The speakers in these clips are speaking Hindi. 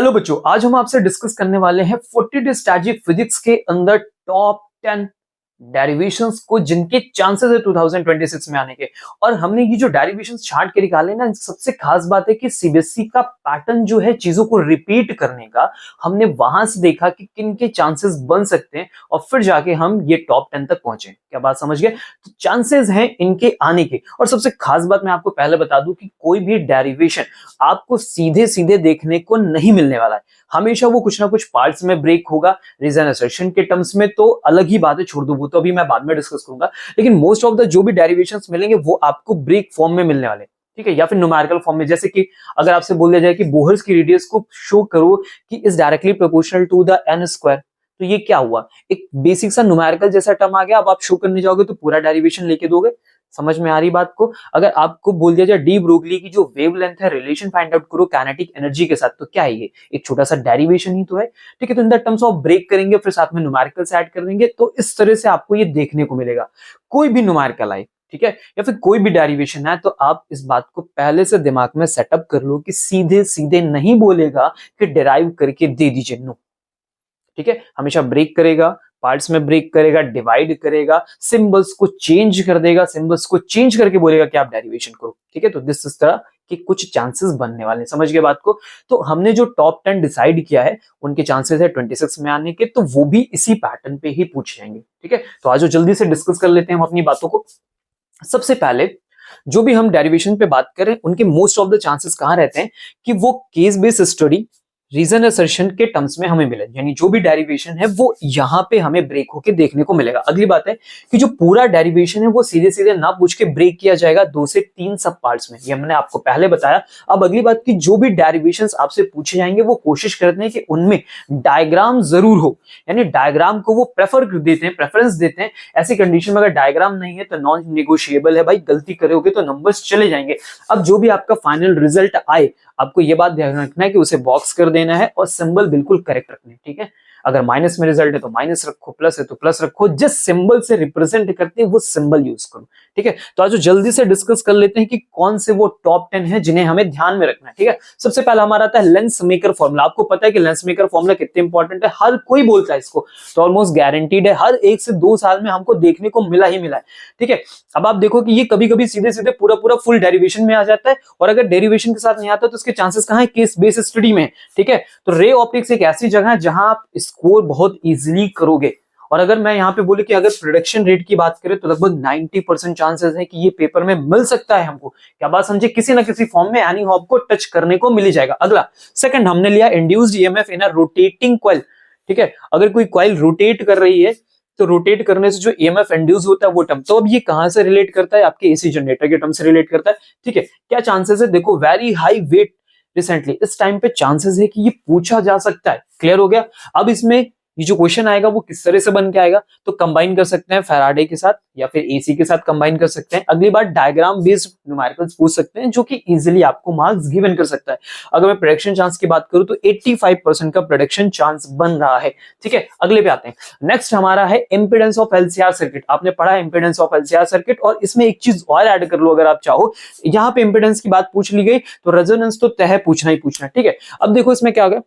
हेलो बच्चों, आज हम आपसे डिस्कस करने वाले हैं 40 स्ट्रैटेजिक फिजिक्स के अंदर टॉप 10 डेरिवेशंस को जिनके चांसेस है 2026 में आने के। और हमने ये जो डेरिवेशंस छांट के निकाले ना, सबसे खास बात है कि सीबीएसई का पैटर्न जो है चीजों को रिपीट करने का, हमने वहां से देखा कि किन के चांसेस बन सकते हैं और फिर जाके हम ये टॉप 10 तक पहुंचे। क्या बात समझ गए? तो चांसेस हैं इनके आने के। और सबसे खास बात मैं आपको पहले बता दूं कि कोई भी डेरिवेशन आपको सीधे सीधे देखने को नहीं मिलने वाला है। हमेशा वो कुछ ना कुछ पार्ट्स में ब्रेक होगा। रीजन असर्शन के टर्म्स में तो अलग ही बात है, छोड़ दो, वो तो अभी मैं बाद में डिस्कस करूंगा। लेकिन मोस्ट ऑफ द जो भी डेरिवेशंस मिलेंगे वो आपको ब्रेक फॉर्म में मिलने वाले, ठीक है, या फिर न्यूमेरिकल फॉर्म में। जैसे कि अगर आपसे बोल दिया जाए कि बोहर्स की रेडियस को शो करो कि is directly proportional to the n square, तो ये क्या हुआ? एक बेसिक सा न्यूमेरिकल जैसा टर्म आ गया। अब आप शो करने जाओगे तो पूरा डेरिवेशन लेके दोगे। समझ में आ रही बात को? अगर आपको बोल दिया जाए डी ब्रोगली की जो वेवलेंथ है रिलेशन फाइंड आउट करो काइनेटिक एनर्जी के साथ, तो क्या है ये? एक छोटा सा डेरिवेशन ही तो है, ठीक है। तो in the terms of break करेंगे, फिर साथ में न्यूमेरिकल से ऐड कर देंगे, तो इस तरह से आपको ये देखने को मिलेगा। कोई भी न्यूमेरिकल आए, ठीक है, या फिर कोई भी डेरिवेशन है, तो आप इस बात को पहले से दिमाग में सेटअप कर लो कि सीधे सीधे नहीं बोलेगा कि डिराइव करके दे दीजिए, नो, ठीक है। हमेशा ब्रेक करेगा, पार्ट्स में ब्रेक करेगा, डिवाइड करेगा, सिंबल्स को चेंज कर देगा, सिंबल्स को चेंज करके बोलेगा कि आप डेरिवेशन करो, ठीक है। तो दिस इस तरह के कुछ चांसेस बनने वाले हैं। समझ गए बात को? तो हमने जो टॉप 10 डिसाइड किया है उनके चांसेस है 26 में आने के, तो वो भी इसी पैटर्न पे ही पूछ जाएंगे, ठीक है। तो आज जल्दी से डिस्कस कर लेते हैं हम अपनी बातों को। सबसे पहले जो भी हम डेरिवेशन पे बात करें, उनके मोस्ट ऑफ द चांसेस कहां रहते हैं कि वो case based study reason assertion के टर्म्स में हमें मिले, यानी जो भी डेरिवेशन है वो यहां पे हमें ब्रेक होके देखने को मिलेगा। अगली बात है कि जो पूरा डेरिवेशन है वो सीधे सीधे ना पूछ के ब्रेक किया जाएगा 2 से 3 सब पार्ट्स में, ये हमने आपको पहले बताया। अब अगली बात की जो भी डेरिवेशंस आपसे पूछे जाएंगे वो कोशिश करते हैं कि उनमें डायग्राम जरूर हो, यानी डायग्राम को वो प्रेफर देते हैं, प्रेफरेंस देते हैं। ऐसी कंडीशन में अगर डायग्राम नहीं है तो नॉन नेगोशिएबल है भाई, गलती करोगे तो नंबर्स चले जाएंगे। अब जो भी आपका फाइनल रिजल्ट आए, आपको ये बात ध्यान रखना है कि उसे बॉक्स कर देना है और सिंबल बिल्कुल करेक्ट रखने, ठीक है। अगर माइनस में रिजल्ट है तो माइनस रखो, प्लस है तो प्लस रखो, जिस सिंबल से रिप्रेजेंट करते हैं वो सिंबल यूज करो, ठीक है। तो आज जल्दी से डिस्कस कर लेते हैं कि कौन से वो टॉप 10 है जिन्हें हमें ध्यान में रखना है, ठीक है। सबसे पहला हमारा आता है लेंस मेकर फॉर्मूला। आपको पता है कि लेंस मेकर फॉर्मूला कितने इंपॉर्टेंट है, हर कोई बोलता है इसको, तो ऑलमोस्ट गारंटीड है, हर 1 से 2 साल में हमको देखने को मिला ही मिला है, ठीक है। अब आप देखो कि ये कभी कभी सीधे सीधे पूरा पूरा फुल डेरिवेशन में आ जाता है, और अगर डेरिवेशन के साथ नहीं आता तो उसके चांसेस कहां है? केस बेस्ड स्टडी में, ठीक है। तो रे ऑप्टिक्स एक ऐसी जगह है जहां आप स्कोर बहुत इजीली करोगे। और अगर मैं यहां पे बोले कि अगर प्रोडक्शन रेट की बात करें तो लगभग 90% चांसेस है कि ये पेपर में मिल सकता है हमको। क्या बात समझे? किसी ना किसी फॉर्म में एनी हॉप को टच करने को मिल ही जाएगा। अगला सेकंड हमने लिया induced EMF in a rotating coil, ठीक है। अगर कोई कॉइल रोटेट कर रही है तो रोटेट करने से जो ईएमएफ इंड्यूस होता है वो टर्म, तो अब ये कहां से रिलेट करता है? आपके एसी जनरेटर के टर्म से रिलेट करता है, ठीक है। क्या चांसेस है? देखो, वेरी हाई वेट रिसेंटली, इस टाइम पे चांसेस है कि ये पूछा जा सकता है। क्लियर हो गया? अब इसमें ये जो क्वेश्चन आएगा वो किस तरह से बन के आएगा, तो कंबाइन कर सकते हैं फैराडे के साथ या फिर एसी के साथ कंबाइन कर सकते हैं। अगली बार डायग्राम बेस्ड न्यूमेरिकल्स पूछ सकते हैं जो कि इजीली आपको मार्क्स गिवन कर सकता है। अगर मैं प्रेडिक्शन चांस की बात करूं तो 85% का प्रेडिक्शन चांस बन रहा है, ठीक है। अगले पे आते हैं। नेक्स्ट हमारा है इंपेडेंस ऑफ एलसीआर सर्किट। आपने पढ़ा है इंपेडेंस ऑफ एलसीआर सर्किट, और इसमें एक चीज और ऐड कर लो अगर आप चाहो। यहाँ पे इंपेडेंस की बात पूछ ली गई तो रेजोनेंस तो तय पूछना ही पूछना, ठीक है। अब देखो इसमें क्या होगा,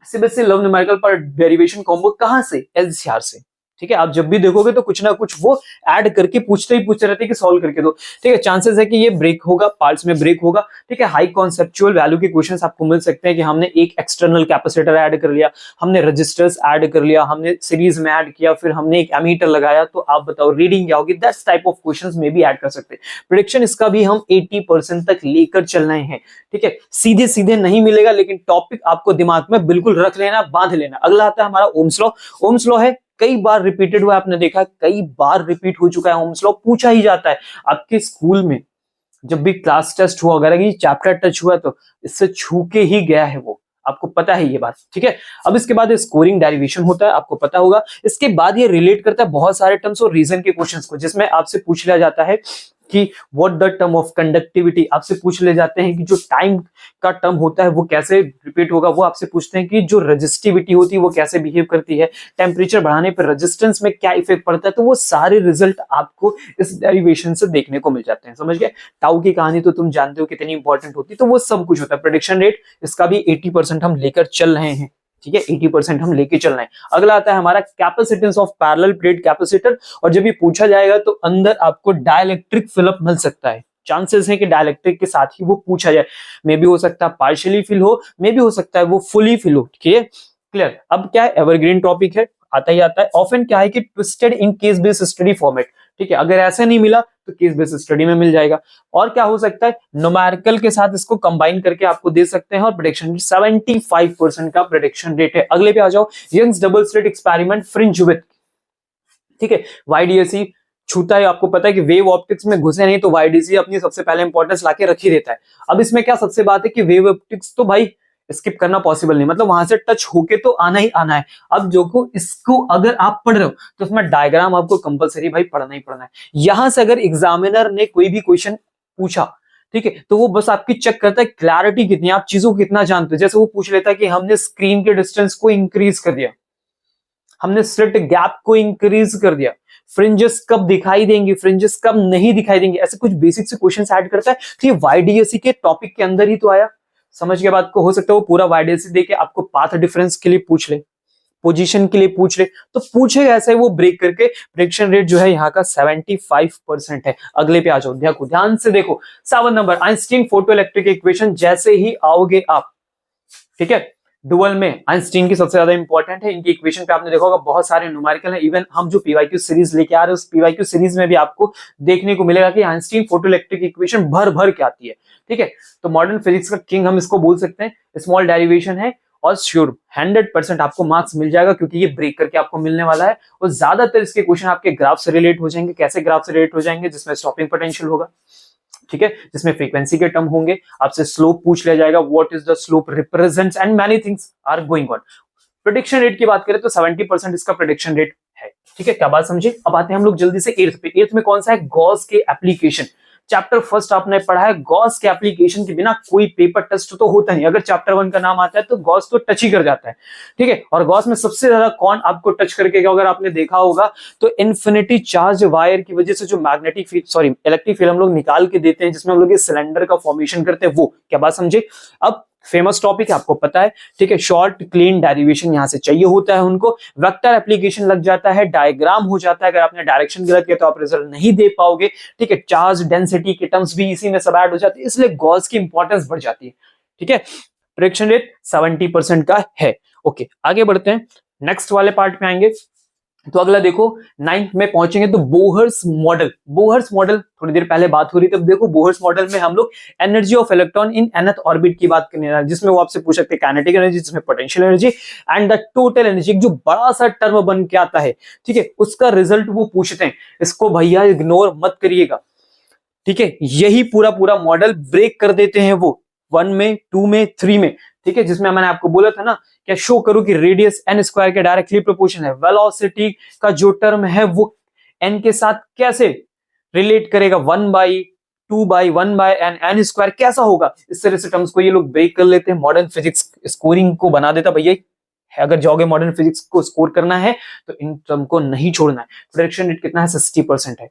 सीबीएसई लव न्यूमेरिकल पर डेरिवेशन कॉम्बो कहां से? एलसीआर से, ठीक है। आप जब भी देखोगे तो कुछ ना कुछ वो ऐड करके पूछते रहते हैं कि सॉल्व करके दो, ठीक है। चांसेस है कि ये ब्रेक होगा, पार्ट्स में ब्रेक होगा, ठीक है। हाई कॉन्सेप्चुअल वैल्यू के क्वेश्चंस आपको मिल सकते हैं कि हमने एक एक्सटर्नल कैपेसिटर ऐड कर लिया, हमने रजिस्टर्स ऐड कर लिया, हमने सीरीज में ऐड किया, फिर हमने एक एमीटर लगाया, तो आप बताओ रीडिंग क्या होगी? दैट्स टाइप ऑफ क्वेश्चंस में भी ऐड कर सकते हैं। प्रेडिक्शन इसका भी हम 80% तक लेकर चल रहे हैं, ठीक है। सीधे सीधे नहीं मिलेगा, लेकिन टॉपिक आपको दिमाग में बिल्कुल रख लेना, बांध लेना। अगला आता है हमारा ओम्स लॉ। ओम्स लॉ है, कई बार रिपीटेड हुआ, आपने देखा कई बार रिपीट हो चुका है। ओम्स लॉ पूछा ही जाता है आपके स्कूल में, जब भी क्लास टेस्ट हुआ अगर ये चैप्टर टच हुआ तो इससे छू के ही गया है वो, आपको पता है ये बात, ठीक है। अब इसके बाद स्कोरिंग डेरिवेशन होता है, आपको पता होगा। इसके बाद ये रिलेट करता है बहुत सारे टर्म्स और रीजन के क्वेश्चंस को, जिसमें आपसे पूछ लिया जाता है कि what the term of conductivity, आपसे पूछ ले जाते हैं कि जो टाइम का टर्म होता है वो कैसे रिपीट होगा, वो आपसे पूछते हैं कि जो रेजिस्टिविटी होती है वो कैसे बिहेव करती है, टेम्परेचर बढ़ाने पर रेजिस्टेंस में क्या इफेक्ट पड़ता है, तो वो सारे रिजल्ट आपको इस डेरिवेशन से देखने को मिल जाते हैं। समझ गए? टाउ की कहानी तो तुम जानते हो कितनी इंपॉर्टेंट होती है, तो वो सब कुछ होता है। प्रेडिक्शन रेट इसका भी 80% हम लेकर चल रहे हैं, ठीक है, 80% हम लेके चल रहे हैं। अगला आता है हमारा capacitance of parallel plate capacitor, और जब ये पूछा जाएगा तो अंदर आपको डाइलेक्ट्रिक फिलअप मिल सकता है, चांसेस है कि डाइलेक्ट्रिक के साथ ही वो पूछा जाए, मे भी हो सकता है पार्शियली फिल हो, मे भी हो सकता है वो फुली फिल हो, ठीक है, क्लियर। अब क्या है, एवरग्रीन टॉपिक है, आता ही आता है। ऑफन क्या है कि twisted in case based study format, ठीक है, अगर ऐसा नहीं मिला तो केस बेस्ड स्टडी में मिल जाएगा। और क्या हो सकता है, न्यूमेरिकल के साथ इसको कंबाइन करके आपको दे सकते हैं, और प्रेडिक्शन 75% का प्रेडिक्शन रेट है। अगले पे आ जाओ, Young's double slit experiment fringe width, ठीक है, YDSE छूता है, आपको पता है कि वेव ऑप्टिक्स में घुसे नहीं तो YDSE अपनी सबसे पहले इंपॉर्टेंस लाके रख ही देता है। अब इसमें क्या सबसे बात है कि वेव ऑप्टिक्स तो भाई स्किप करना पॉसिबल नहीं, मतलब वहां से टच होके तो आना ही आना है। अब जो को इसको अगर आप पढ़ रहे हो तो उसमें डायग्राम आपको कंपलसरी भाई पढ़ना ही पढ़ना है। यहां से अगर एग्जामिनर ने कोई भी क्वेश्चन पूछा, ठीक है, तो वो बस आपकी चेक करता है क्लैरिटी कितनी, आप चीजों को कितना जानते हो। जैसे वो पूछ लेता है कि हमने स्क्रीन के डिस्टेंस को इंक्रीज कर दिया, हमने स्लिट गैप को इंक्रीज कर दिया, फ्रिंजेस कब दिखाई देंगी, फ्रिंजेस कब नहीं दिखाई देंगी, ऐसे कुछ बेसिक से क्वेश्चन ऐड करता है। तो ये YDSE के टॉपिक के अंदर ही तो आया। समझ के बाद को हो सकता है वो पूरा YDSE देके आपको पाथ डिफरेंस के लिए पूछ ले, पोजीशन के लिए पूछ ले, तो पूछेगा ऐसे वो ब्रेक करके। प्रेडिक्शन रेट जो है यहाँ का 75% है। अगले पे आ जाओ, देखो ध्यान से देखो, 7 number Einstein photo electric equation, जैसे ही आओगे आप, ठीक है, डुअल में आइंस्टीन की सबसे ज्यादा इंपॉर्टेंट है। इनकी इक्वेशन पे आपने देखा होगा बहुत सारे न्यूमेरिकल है। इवन हम जो PYQ सीरीज लेके आ रहे हैं उस PYQ सीरीज में भी आपको देखने को मिलेगा कि आइंस्टीन फोटो इलेक्ट्रिक इक्वेशन भर भर के आती है, ठीक है। तो मॉडर्न फिजिक्स का किंग हम इसको बोल सकते हैं। स्मॉल डेरिवेशन है और श्योर 100% आपको मार्क्स मिल जाएगा, क्योंकि ये ब्रेक करके आपको मिलने वाला है। और ज्यादातर इसके क्वेश्चन आपके ग्राफ से रिलेट हो जाएंगे। कैसे ग्राफ से रिलेट हो जाएंगे? जिसमें स्टॉपिंग पोटेंशियल होगा, ठीक है, जिसमें फ्रीक्वेंसी के टर्म होंगे, आपसे स्लोप पूछ लिया जाएगा, what is the slope represents, and many things are going on. Prediction rate की बात करें तो 70% इसका प्रेडिक्शन रेट है, ठीक है। क्या बात समझे? अब आते हैं हम लोग जल्दी से 8th पे। 8th में कौन सा है? गॉस के एप्लीकेशन। चैप्टर फर्स्ट आपने पढ़ा है, गॉस के एप्लीकेशन के बिना कोई पेपर टेस्ट तो होता नहीं। अगर चैप्टर 1 का नाम आता है तो गॉस तो टच ही कर जाता है, ठीक है। और गॉस में सबसे ज्यादा कौन आपको टच करके, अगर आपने देखा होगा तो इन्फिनिटी चार्ज वायर की वजह से जो मैग्नेटिक फील्ड इलेक्ट्रिक फील्ड हम लोग निकाल के देते हैं, जिसमें हम लोग ये सिलेंडर का फॉर्मेशन करते हैं, वो क्या बात समझे? अब फेमस टॉपिक है, आपको पता है, ठीक है। शॉर्ट क्लीन डेरिवेशन यहां से चाहिए होता है उनको, वेक्टर एप्लीकेशन लग जाता है, डायग्राम हो जाता है। अगर आपने डायरेक्शन गलत किया तो आप रिजल्ट नहीं दे पाओगे, ठीक है। चार्ज डेंसिटी के टर्म्स भी इसी में सब ऐड हो जाते हैं, इसलिए गॉस की इंपॉर्टेंस बढ़ जाती है, ठीक है। प्रेडिक्शन रेट 70% का है। ओके, आगे बढ़ते हैं, नेक्स्ट वाले पार्ट में आएंगे। तो अगला देखो, 9th में पहुंचेंगे तो बोहर्स मॉडल। बोहर्स मॉडल थोड़ी देर पहले बात हो रही, तब देखो बोहर्स मॉडल में हम लोग energy of electron in nth orbit की बात करने वाले, जिसमें वो आपसे पूछ सकते हैं काइनेटिक एनर्जी, जिसमें potential energy and the total energy, जो बड़ा सा टर्म बन के आता है, ठीक है, उसका रिजल्ट वो पूछते हैं। इसको भैया इग्नोर मत करिएगा, ठीक है। यही पूरा पूरा मॉडल ब्रेक कर देते हैं वो 1 में, 2 में, 3 में, ठीक है। जिसमें मैंने आपको बोला था ना, क्या शो करूं कि रेडियस n स्क्वायर के डायरेक्टली प्रोपोर्शनल है, वेलोसिटी का जो टर्म है वो n के साथ कैसे रिलेट करेगा, 1/2/1/n, n स्क्वायर कैसा होगा, इस तरह से टर्म्स को ये लोग ब्रेक कर लेते हैं। मॉडर्न फिजिक्स स्कोरिंग को बना देता भैया, अगर जाओगे मॉडर्न फिजिक्स को स्कोर करना है तो इन टर्म को नहीं छोड़ना है। प्रेडिक्शन रेट कितना है? 60% है,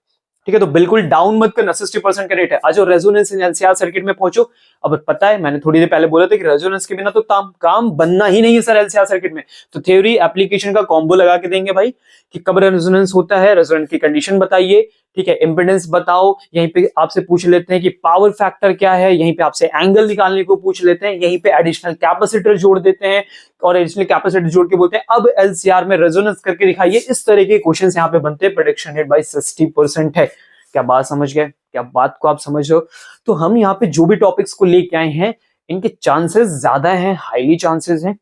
ठीक है। तो बिल्कुल डाउन मत करना, 60% का रेट है। आज रेजोनेंस इन LCR सर्किट में पहुंचो। अब पता है, मैंने थोड़ी देर पहले बोला था कि रेजोनेंस के बिना तो काम बनना ही नहीं है सर LCR सर्किट में। तो थ्योरी एप्लीकेशन का कॉम्बो लगा के देंगे भाई, कि कब रेजोनेंस होता है, रेजोनेंस की कंडीशन बताइए, ठीक है, इंपेडेंस बताओ, यहीं पे आपसे पूछ लेते हैं कि पावर फैक्टर क्या है, यहीं पे आपसे एंगल निकालने को पूछ लेते हैं, यहीं पे एडिशनल कैपेसिटर जोड़ देते हैं, और एडिशनल कैपेसिटर जोड़ के बोलते हैं अब LCR में रेजोनेंस करके दिखाइए। इस तरह के क्वेश्चंस यहाँ पे बनते हैं। प्रेडिक्शन रेट बाई 60% है। क्या बात समझ गए? क्या बात को आप समझ रहे हो? तो हम यहाँ पे जो भी टॉपिक्स को लेके आए हैं, इनके चांसेस ज्यादा हैं, हाईली चांसेस हैं,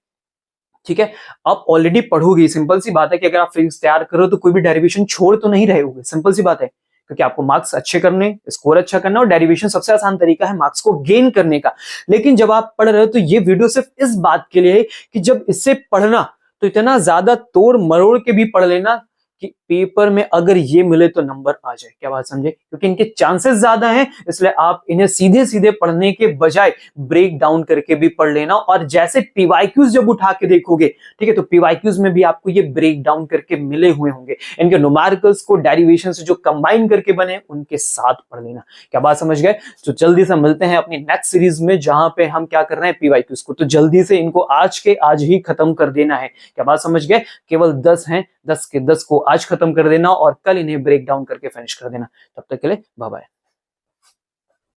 ठीक है। आप ऑलरेडी पढ़ोगे, सिंपल सी बात है कि अगर आप फिजिक्स तैयार करो तो कोई भी डेरिवेशन छोड़ तो नहीं रहे होगे, सिंपल सी बात है, क्योंकि आपको मार्क्स अच्छे करने, स्कोर अच्छा करना, और डेरिवेशन सबसे आसान तरीका है मार्क्स को गेन करने का। लेकिन जब आप पढ़ रहे हो तो ये वीडियो सिर्फ इस बात के लिए है कि जब इससे पढ़ना तो इतना ज्यादा तोड़ मरोड़ के भी पढ़ लेना, कि पेपर में अगर ये मिले तो नंबर आ जाए। क्या बात समझे? क्योंकि इनके चांसेस ज्यादा हैं, इसलिए आप इन्हें सीधे सीधे पढ़ने के बजाय ब्रेक डाउन करके भी पढ़ लेना। और जैसे पीवाईक्यूज जब उठा के देखोगे, ठीक है, तो पीवाईक्यूज में भी आपको ये ब्रेक डाउन करके मिले हुए होंगे। इनके न्यूमेरिकल्स को डेरिवेशन से जो कंबाइन करके बने उनके साथ पढ़ लेना। क्या बात समझ गए? तो जल्दी से मिलते हैं अपनी नेक्स्ट सीरीज में, जहां पे हम क्या कर रहे हैं, पीवाईक्यूज को। तो जल्दी से इनको आज के आज ही खत्म कर देना है। क्या बात समझ गए? केवल 10 हैं, 10 के 10 को आज खत्म कर देना और कल इन्हें ब्रेक डाउन करके फिनिश कर देना। तब तक के लिए बाय बाय।